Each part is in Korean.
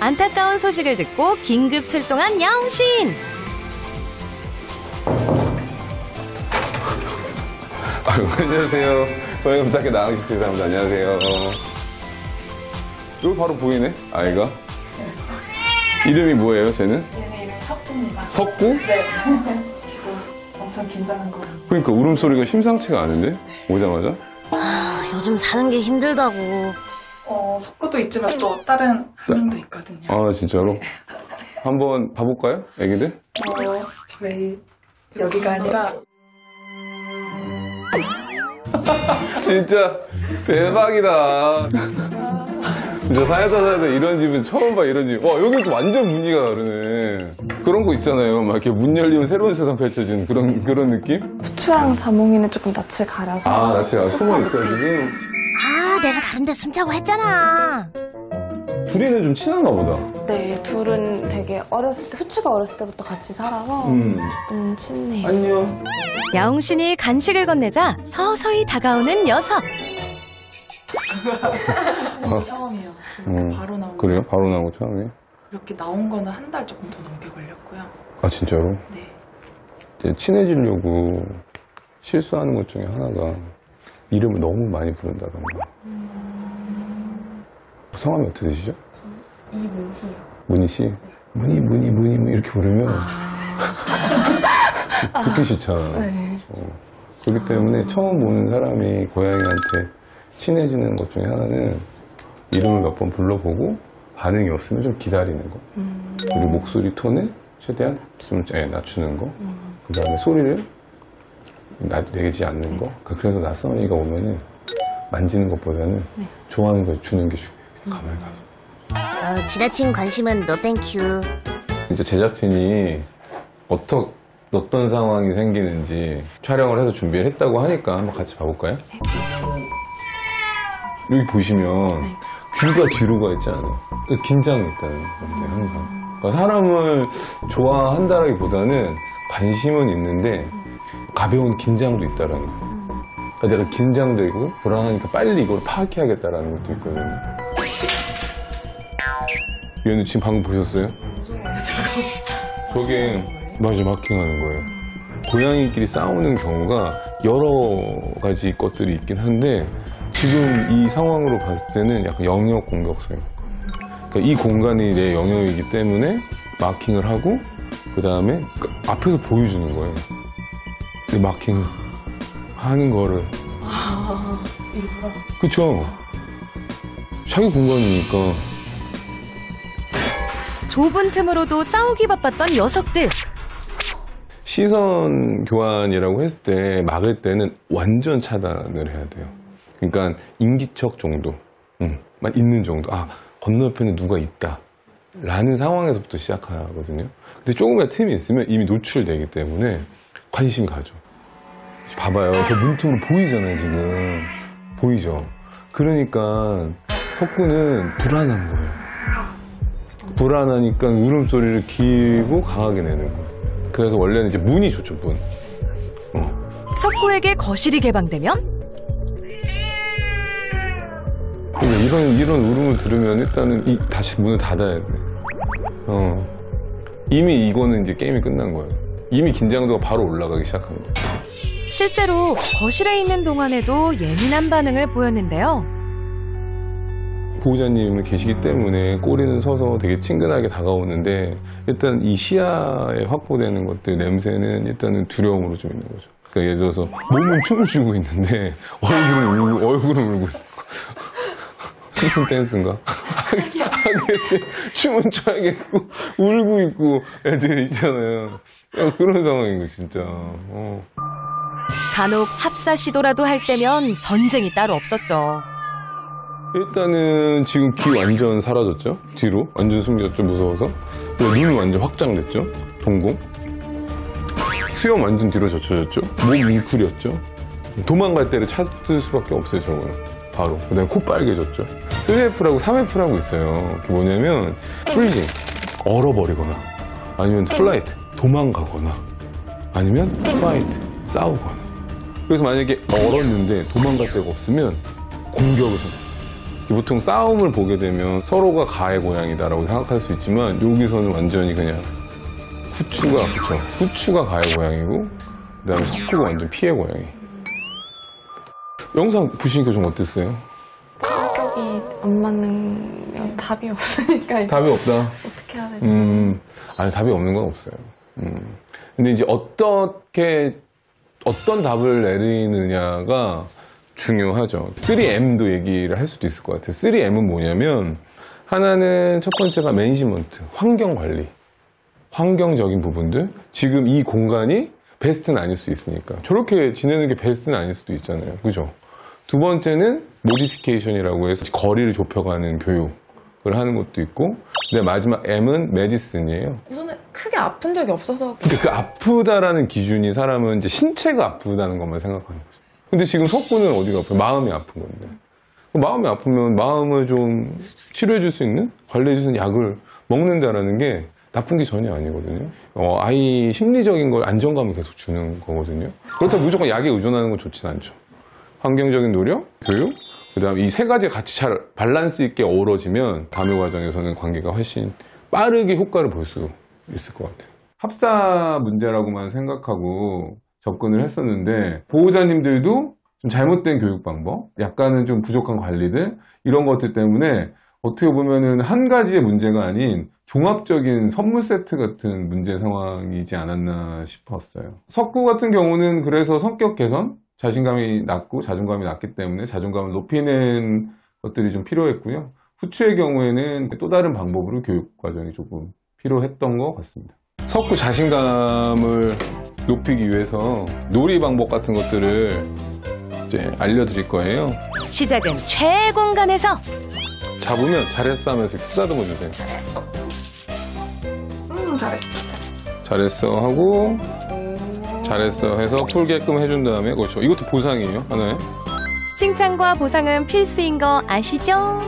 안타까운 소식을 듣고 긴급 출동한 야옹신. 안녕하세요. 저희 부탁해 나항식 회사입니다. 안녕하세요. 여기 바로 보이네, 아이가. 이름이 뭐예요, 쟤는? 얘네 이름 석구입니다. 석구? 네. 지금 엄청 긴장한 거. 그러니까 울음소리가 심상치가 않은데? 오자마자? 요즘 사는 게 힘들다고. 석구도 있지만 또 다른 한 명도 있거든요. 아, 진짜로? 한번 봐볼까요, 애기들? 저희 여기가 아니라 진짜 대박이다. 진짜 살다 이런 집은 처음 봐, 이런 집. 와, 여기 완전 분위기가 다르네. 그런 거 있잖아요. 막 이렇게 문 열리면 새로운 세상 펼쳐지는 그런 느낌? 후추랑 자몽이는 조금 낯을 가려서. 아, 낯을 숨어 있어가지고. 내가 다른 데 숨자고 했잖아. 둘이는 좀 친한가 보다. 네, 둘은 되게 후추가 어렸을 때부터 같이 살아서 조금 친해요. 안녕. 야옹신이 간식을 건네자 서서히 다가오는 녀석. 처음이에요. 바로 나온 거. 그래요? 바로 나온 거 처음이에요? 이렇게 나온 거는 한 달 조금 더 넘게 걸렸고요. 아, 진짜로? 네. 이제 친해지려고 실수하는 것 중에 하나가 이름을 너무 많이 부른다던가. 성함이 어떻게 되시죠? 이문희요. 문희 씨? 네. 문희 이렇게 부르면 듣기 싫잖아. 네. 그렇기 때문에 처음 보는 사람이 고양이한테 친해지는 것 중에 하나는 이름을 몇 번 불러보고 반응이 없으면 좀 기다리는 거. 그리고 목소리 톤을 최대한 좀 낮추는 거. 그 다음에 소리를 내지 않는 거. 그래서 낯선이가 오면은 만지는 것보다는 좋아하는 걸 주는 게 중요해요. 가만히 가서. 지나친 관심은 노 땡큐. 이제 제작진이 어떤 상황이 생기는지 촬영을 해서 준비를 했다고 하니까 한번 같이 봐볼까요? 여기 보시면 귀가 뒤로 가 있지 않아요? 긴장이 있다는 건데 항상. 그러니까 사람을 좋아한다라기보다는 관심은 있는데 가벼운 긴장도 있다라는 거예요. 그러니까 내가 긴장되고 불안하니까 빨리 이걸 파악해야겠다라는 것도 있거든요. 얘는 지금 방금 보셨어요? 저게 맞아, 마킹하는 거예요. 고양이끼리 싸우는 경우가 여러 가지 것들이 있긴 한데 지금 이 상황으로 봤을 때는 약간 영역 공격성이에요. 그러니까 이 공간이 내 영역이기 때문에 마킹을 하고 그 다음에 앞에서 보여주는 거예요. 근데 마킹을 하는 거를 일부러? 그쵸? 자기 공간이니까. 좁은 틈으로도 싸우기 바빴던 녀석들. 시선 교환이라고 했을 때 막을 때는 완전 차단을 해야 돼요. 그러니까 인기척 정도만 있는 정도. 아, 건너편에 누가 있다 라는 상황에서부터 시작하거든요. 근데 조금의 틈이 있으면 이미 노출되기 때문에 관심이 가죠. 봐봐요, 저 문틈으로 보이잖아요. 지금 보이죠? 그러니까 석구는 불안한 거예요. 불안하니까 울음소리를 길고 강하게 내는 거예요. 그래서 원래는 이제 문이 좋죠, 문. 석구에게 거실이 개방되면 이런 울음을 들으면 일단은 다시 문을 닫아야 돼. 이미 이거는 이제 게임이 끝난 거예요. 이미 긴장도가 바로 올라가기 시작합니다. 실제로 거실에 있는 동안에도 예민한 반응을 보였는데요. 보호자님이 계시기 때문에 꼬리는 서서 되게 친근하게 다가오는데 일단 이 시야에 확보되는 것들, 냄새는 일단은 두려움으로 좀 있는 거죠. 그러니까 예를 들어서 몸은 춤을 추고 있는데 얼굴은 울고 있는 거. 슬픈 댄스인가? 하겠지. 춤은 춰야겠고 울고 있고 애들이 있잖아요. 그런 상황인 거 진짜. 간혹 합사 시도라도 할 때면 전쟁이 따로 없었죠. 일단은 지금 귀 완전 사라졌죠? 뒤로 완전 숨겼죠, 무서워서. 눈 완전 확장됐죠, 동공. 수염 완전 뒤로 젖혀졌죠. 몸 웅크렸죠. 도망갈 때를 찾을 수밖에 없어요, 저거는. 바로. 그 다음에 코 빨개졌죠. 3F라고 3F라고 있어요. 그게 뭐냐면 프리징, 얼어버리거나 아니면 플라이트, 도망가거나 아니면 파이트, 싸우거나. 그래서 만약에 얼었는데 도망갈 데가 없으면 공격을 선택해요. 보통 싸움을 보게 되면 서로가 가해 고양이다라고 생각할 수 있지만 여기서는 완전히 그냥 후추가 가해 고양이고 그다음에 석구가 완전 피해 고양이. 영상 보시니까 좀 어땠어요? 성격이 안 맞는 답이 없으니까 답이 없다. 어떻게 해야 될지. 아니 답이 없는 건 없어요. 근데 이제 어떤 답을 내리느냐가 중요하죠. 3M도 얘기를 할 수도 있을 것 같아요. 3M은 뭐냐면 하나는 첫 번째가 매니지먼트, 환경 관리. 환경적인 부분들. 지금 이 공간이 베스트는 아닐 수 있으니까. 저렇게 지내는 게 베스트는 아닐 수도 있잖아요. 그죠? 두 번째는 모디피케이션이라고 해서 거리를 좁혀가는 교육을 하는 것도 있고, 근데 마지막 M은 메디슨이에요. 우선은 크게 아픈 적이 없어서. 근데 그 아프다라는 기준이 사람은 이제 신체가 아프다는 것만 생각하는 거죠. 근데 지금 석구는 어디가 아파요? 마음이 아픈 건데. 마음이 아프면 마음을 좀 치료해줄 수 있는, 관리해줄 수 있는 약을 먹는다라는 게 나쁜 게 전혀 아니거든요. 아이 심리적인 걸 안정감을 계속 주는 거거든요. 그렇다고 무조건 약에 의존하는 건 좋진 않죠. 환경적인 노력, 교육, 그 다음 이 세 가지가 같이 잘 밸런스 있게 어우러지면 감요 과정에서는 관계가 훨씬 빠르게 효과를 볼 수 있을 것 같아요. 합사 문제라고만 생각하고 접근을 했었는데 보호자님들도 좀 잘못된 교육 방법, 약간은 좀 부족한 관리들 이런 것들 때문에 어떻게 보면은 한 가지의 문제가 아닌 종합적인 선물 세트 같은 문제 상황이지 않았나 싶었어요. 석구 같은 경우는 그래서 성격 개선, 자신감이 낮고 자존감이 낮기 때문에 자존감을 높이는 것들이 좀 필요했고요. 후추의 경우에는 또 다른 방법으로 교육 과정이 조금 필요했던 것 같습니다. 석구 자신감을 높이기 위해서 놀이 방법 같은 것들을 이제 알려드릴 거예요. 시작은 최공간에서. 잡으면 잘했어 하면서 쓰다듬어 주세요. 잘했어 하고 잘했어 해서 풀게끔 해준 다음에 그렇죠. 이것도 보상이에요. 하나에. 칭찬과 보상은 필수인 거 아시죠?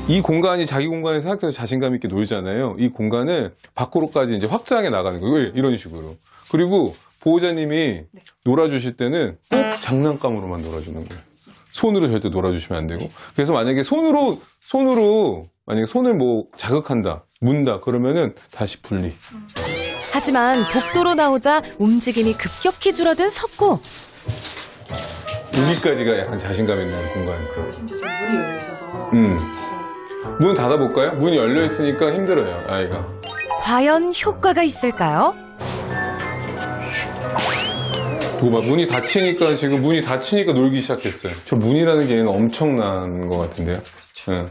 이 공간이 자기 공간에서 생각해서 자신감 있게 놀잖아요. 이 공간을 밖으로까지 이제 확장해 나가는 거예요. 이런 식으로. 그리고 보호자님이 놀아주실 때는 꼭 장난감으로만 놀아주는 거예요. 손으로 절대 놀아주시면 안 되고. 그래서 만약에 손으로 만약에 손을 뭐 자극한다, 문다 그러면은 다시 분리. 하지만 복도로 나오자 움직임이 급격히 줄어든 석구. 여기까지가 약간 자신감 있는 공간. 심지어 문이 열려 있어서. 문 닫아볼까요? 문이 열려 있으니까 힘들어요, 아이가. 과연 효과가 있을까요? 두고 봐, 문이 닫히니까 놀기 시작했어요. 저 문이라는 게 엄청난 것 같은데요. 네.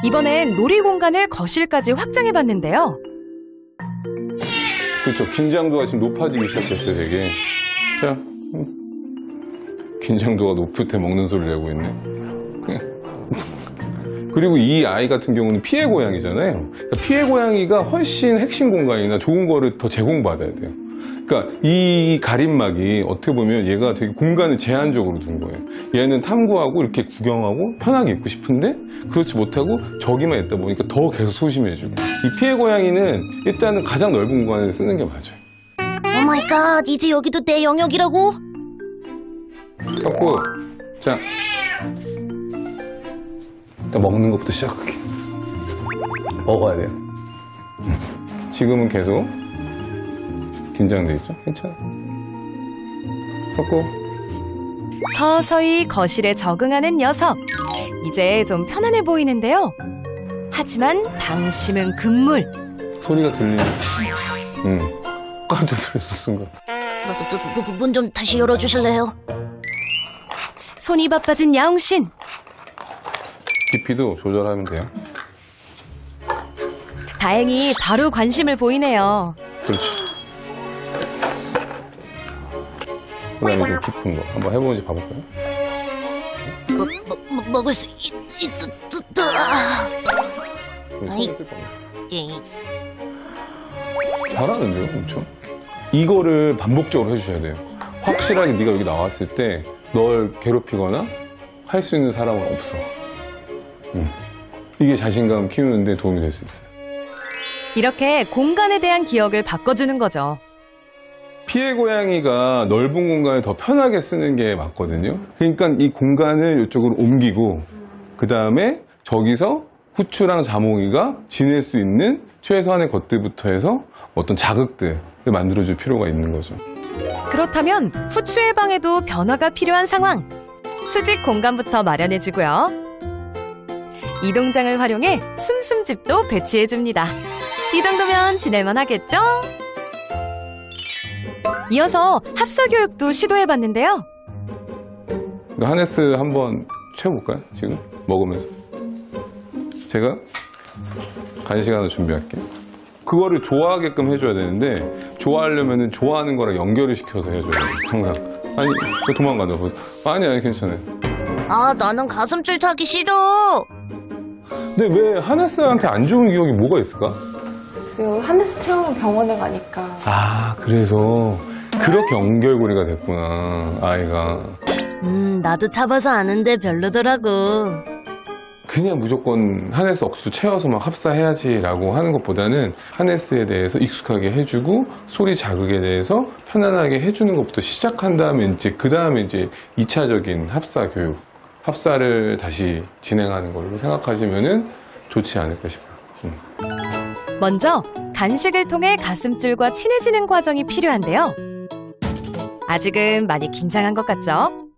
이번엔 놀이 공간을 거실까지 확장해봤는데요. 그렇죠. 긴장도가 지금 높아지기 시작했어요, 되게. 자, 긴장도가 높을 때 먹는 소리를 내고 있네. 그리고 이 아이 같은 경우는 피해 고양이잖아요. 그러니까 피해 고양이가 훨씬 핵심 공간이나 좋은 거를 더 제공받아야 돼요. 그러니까 이 가림막이 어떻게 보면 얘가 되게 공간을 제한적으로 둔 거예요. 얘는 탐구하고 이렇게 구경하고 편하게 있고 싶은데 그렇지 못하고 저기만 있다 보니까 더 계속 소심해지고. 이 피해 고양이는 일단은 가장 넓은 공간을 쓰는 게 맞아요. 오마이갓, 이제 여기도 내 영역이라고? 섞고 자 일단 먹는 것부터 시작할게. 먹어야 돼요. 지금은 계속 긴장돼 있죠? 괜찮아. 섞고 서서히 거실에 적응하는 녀석. 이제 좀 편안해 보이는데요. 하지만 방심은 금물. 소리가 들리네. 깜짝 놀랐어 순간. 문 좀 다시 열어주실래요? 손이 바빠진 야옹신. 깊이도 조절하면 돼요. 다행히 바로 관심을 보이네요. 그렇지. 그 다음에 좀 깊은 거 한번 해보는지 봐볼까요? 먹을 수 손을 쓸 겁니다. 잘하는데요, 엄청? 이거를 반복적으로 해주셔야 돼요. 확실하게 네가 여기 나왔을 때 널 괴롭히거나 할 수 있는 사람은 없어. 이게 자신감 키우는데 도움이 될 수 있어요. 이렇게 공간에 대한 기억을 바꿔주는 거죠. 피해 고양이가 넓은 공간을 더 편하게 쓰는 게 맞거든요. 그러니까 이 공간을 이쪽으로 옮기고 그 다음에 저기서 후추랑 자몽이가 지낼 수 있는 최소한의 것들부터 해서 어떤 자극들을 만들어줄 필요가 있는 거죠. 그렇다면 후추의 방에도 변화가 필요한 상황. 수직 공간부터 마련해주고요. 이동장을 활용해 숨숨집도 배치해줍니다. 이 정도면 지낼만 하겠죠? 이어서 합사교육도 시도해봤는데요. 하네스 한번 채워볼까요? 지금 먹으면서. 제가 간식 하나 준비할게요. 그거를 좋아하게끔 해줘야 되는데 좋아하려면 좋아하는 거랑 연결을 시켜서 해줘야 돼요. 항상. 아니, 저 도망가다 보세요. 아니, 괜찮아요. 아, 나는 가슴줄 타기 싫어. 근데 왜 하네스한테 안 좋은 기억이 뭐가 있을까? 지금 하네스 체험은 병원에 가니까 아, 그래서 그렇게 연결고리가 됐구나, 아이가. 나도 잡아서 아는데 별로더라고. 그냥 무조건 하네스 억지로 채워서 막 합사해야지라고 하는 것보다는 하네스에 대해서 익숙하게 해주고 소리 자극에 대해서 편안하게 해주는 것부터 시작한 다음에 이제 그 다음에 이제 2차적인 합사 교육, 합사를 다시 진행하는 걸로 생각하시면은 좋지 않을까 싶어요. 먼저 간식을 통해 가슴줄과 친해지는 과정이 필요한데요. 아직은 많이 긴장한 것 같죠?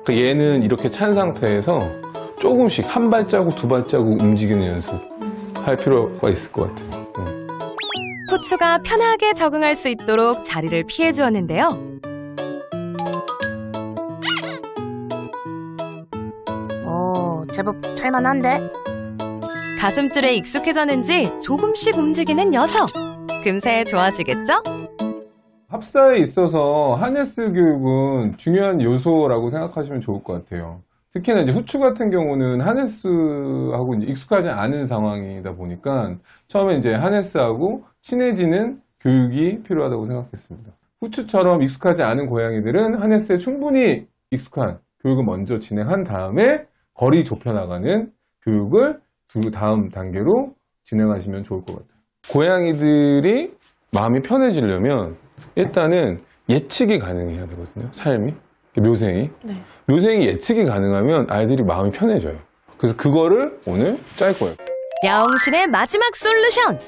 얘는 이렇게 찬 상태에서 조금씩 한 발자국, 두 발자국 움직이는 연습 할 필요가 있을 것 같아요. 후추가 편하게 적응할 수 있도록 자리를 피해 주었는데요. 제법 찰만한데? 가슴줄에 익숙해졌는지 조금씩 움직이는 녀석. 금세 좋아지겠죠? 합사에 있어서 하네스 교육은 중요한 요소라고 생각하시면 좋을 것 같아요. 특히나 이제 후추 같은 경우는 하네스하고 이제 익숙하지 않은 상황이다 보니까 처음에 이제 하네스하고 친해지는 교육이 필요하다고 생각했습니다. 후추처럼 익숙하지 않은 고양이들은 하네스에 충분히 익숙한 교육을 먼저 진행한 다음에 거리 좁혀나가는 교육을 다음 단계로 진행하시면 좋을 것 같아요. 고양이들이 마음이 편해지려면 일단은 예측이 가능해야 되거든요. 삶이. 묘생이. 네. 묘생이 예측이 가능하면 아이들이 마음이 편해져요. 그래서 그거를 오늘 짤 거예요. 야옹신의 마지막 솔루션!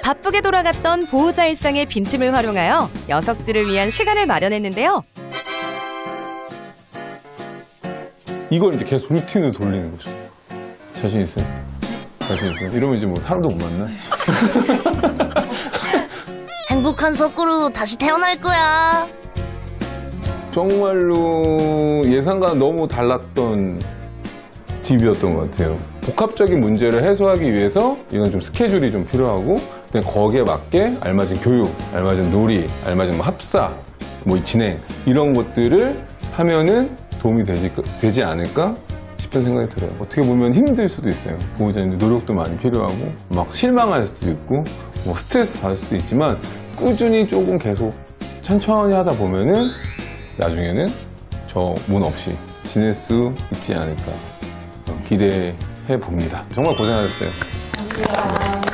바쁘게 돌아갔던 보호자 일상의 빈틈을 활용하여 녀석들을 위한 시간을 마련했는데요. 이걸 이제 계속 루틴으로 돌리는 거죠. 자신 있어요? 자신 있어요? 이러면 이제 뭐 사람도 못 만나? 행복한 석구로 다시 태어날 거야. 정말로 예상과는 너무 달랐던 집이었던 것 같아요. 복합적인 문제를 해소하기 위해서 이건 좀 스케줄이 좀 필요하고 거기에 맞게 알맞은 교육, 알맞은 놀이, 알맞은 뭐 합사, 뭐 진행 이런 것들을 하면은 도움이 되지 않을까 싶은 생각이 들어요. 어떻게 보면 힘들 수도 있어요. 보호자님들 노력도 많이 필요하고 막 실망할 수도 있고 뭐 스트레스 받을 수도 있지만 꾸준히 조금 계속 천천히 하다 보면은 나중에는 저 문 없이 지낼 수 있지 않을까 기대해 봅니다. 정말 고생하셨어요. 감사합니다.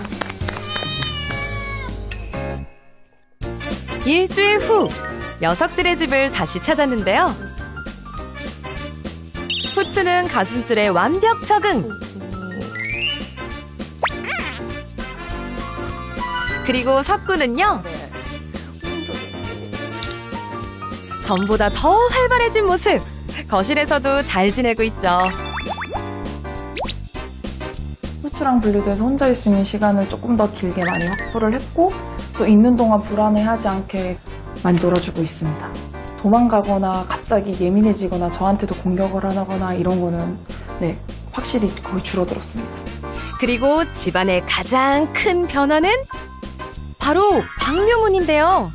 일주일 후 녀석들의 집을 다시 찾았는데요. 후추는 가슴줄에 완벽 적응. 그리고 석구는요. 전보다 더 활발해진 모습. 거실에서도 잘 지내고 있죠. 후추랑 분리돼서 혼자 있을 수 있는 시간을 조금 더 길게 많이 확보를 했고 또 있는 동안 불안해하지 않게 많이 놀아주고 있습니다. 도망가거나 갑자기 예민해지거나 저한테도 공격을 하거나 이런 거는 확실히 거의 줄어들었습니다. 그리고 집안의 가장 큰 변화는 바로 방묘문인데요.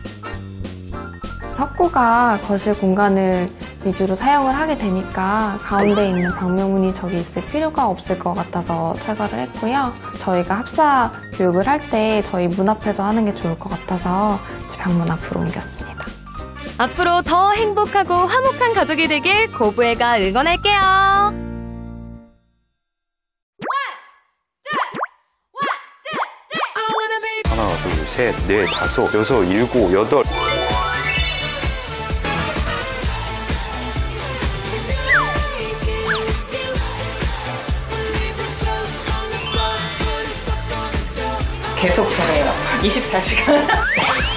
석구가 거실 공간을 위주로 사용을 하게 되니까 가운데 있는 방명문이 저기 있을 필요가 없을 것 같아서 철거를 했고요. 저희가 합사 교육을 할 때 저희 문 앞에서 하는 게 좋을 것 같아서 방문 앞으로 옮겼습니다. 앞으로 더 행복하고 화목한 가족이 되길 고부애가 응원할게요. 하나, 둘, 셋, 넷, 다섯, 여섯, 일곱, 여덟. 계속 저래요. 24시간.